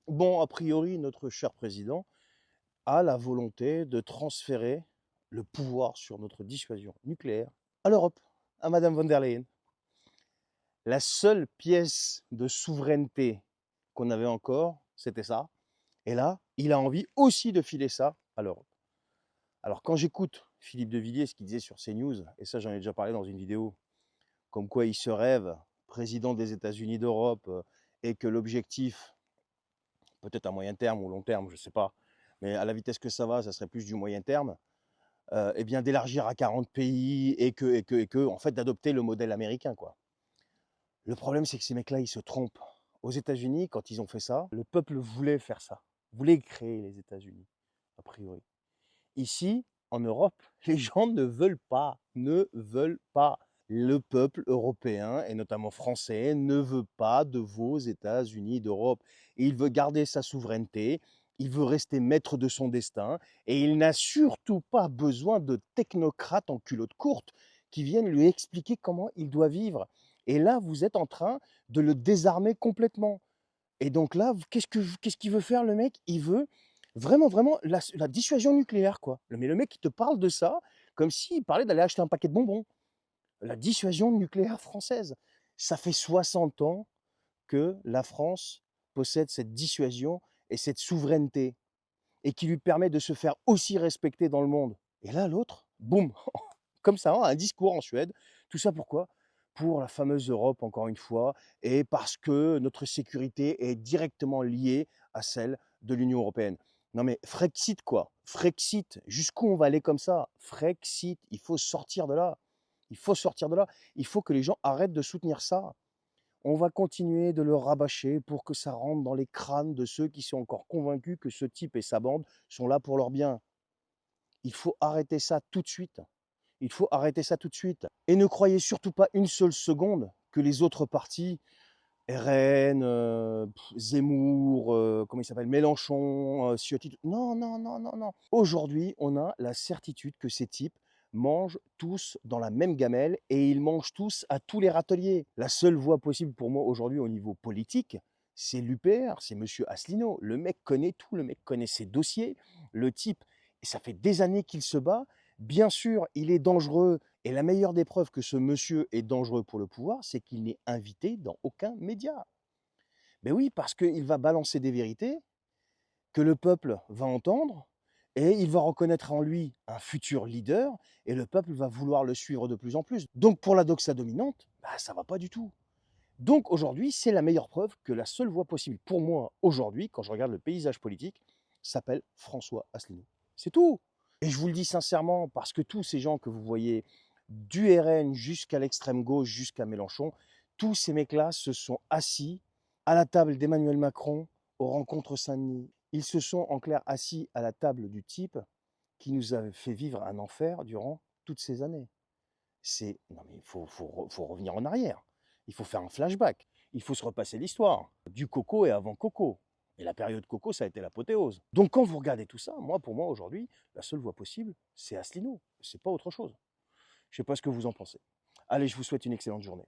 Bon, a priori, notre cher président a la volonté de transférer le pouvoir sur notre dissuasion nucléaire à l'Europe, à Madame von der Leyen. La seule pièce de souveraineté qu'on avait encore, c'était ça. Et là, il a envie aussi de filer ça à l'Europe. Alors quand j'écoute Philippe de Villiers, ce qu'il disait sur CNews, et ça j'en ai déjà parlé dans une vidéo, comme quoi il se rêve président des États-Unis d'Europe et que l'objectif, peut-être à moyen terme ou long terme, je ne sais pas, mais à la vitesse que ça serait plus du moyen terme, eh bien d'élargir à 40 pays et que, en fait, d'adopter le modèle américain, quoi. Le problème, c'est que ces mecs-là, ils se trompent. Aux États-Unis, quand ils ont fait ça, le peuple voulait faire ça, voulait créer les États-Unis, a priori. Ici, en Europe, les gens ne veulent pas, ne veulent pas. Le peuple européen, et notamment français, ne veut pas de vos États-Unis d'Europe. Et il veut garder sa souveraineté, il veut rester maître de son destin, et il n'a surtout pas besoin de technocrates en culotte courte qui viennent lui expliquer comment il doit vivre. Et là, vous êtes en train de le désarmer complètement. Et donc là, qu'est-ce qu'il veut faire le mec? Il veut vraiment la dissuasion nucléaire, quoi. Mais le mec, il te parle de ça comme s'il parlait d'aller acheter un paquet de bonbons. La dissuasion nucléaire française. Ça fait 60 ans que la France possède cette dissuasion et cette souveraineté et qui lui permet de se faire aussi respecter dans le monde. Et là, l'autre, boum, comme ça, hein, un discours en Suède. Tout ça pourquoi? Pour la fameuse Europe, encore une fois, et parce que notre sécurité est directement liée à celle de l'Union européenne. Non mais Frexit quoi? Frexit, jusqu'où on va aller comme ça? Frexit, il faut sortir de là. Il faut sortir de là. Il faut que les gens arrêtent de soutenir ça. On va continuer de le rabâcher pour que ça rentre dans les crânes de ceux qui sont encore convaincus que ce type et sa bande sont là pour leur bien. Il faut arrêter ça tout de suite. Il faut arrêter ça tout de suite. Et ne croyez surtout pas une seule seconde que les autres partis, RN, Zemmour, comment il s'appelle, Mélenchon, Ciotti, non, non, non, non, non. Aujourd'hui, on a la certitude que ces types mangent tous dans la même gamelle et ils mangent tous à tous les râteliers. La seule voie possible pour moi aujourd'hui au niveau politique, c'est l'UPR, c'est Monsieur Asselineau. Le mec connaît tout, le mec connaît ses dossiers. Le type, et ça fait des années qu'il se bat. Bien sûr, il est dangereux. Et la meilleure des preuves que ce monsieur est dangereux pour le pouvoir, c'est qu'il n'est invité dans aucun média. Mais oui, parce qu'il va balancer des vérités que le peuple va entendre et il va reconnaître en lui un futur leader et le peuple va vouloir le suivre de plus en plus. Donc pour la doxa dominante, bah, ça va pas du tout. Donc aujourd'hui, c'est la meilleure preuve que la seule voie possible pour moi aujourd'hui, quand je regarde le paysage politique, s'appelle François Asselineau. C'est tout. Et je vous le dis sincèrement, parce que tous ces gens que vous voyez, du RN jusqu'à l'extrême gauche, jusqu'à Mélenchon, tous ces mecs-là se sont assis à la table d'Emmanuel Macron aux rencontres Saint-Denis. Ils se sont en clair assis à la table du type qui nous a fait vivre un enfer durant toutes ces années. C'est non mais faut revenir en arrière. Il faut faire un flashback. Il faut se repasser l'histoire. Du Coco et avant Coco. Et la période Coco, ça a été l'apothéose. Donc quand vous regardez tout ça, moi pour moi aujourd'hui, la seule voie possible, c'est Asselineau. C'est pas autre chose. Je sais pas ce que vous en pensez. Allez, je vous souhaite une excellente journée.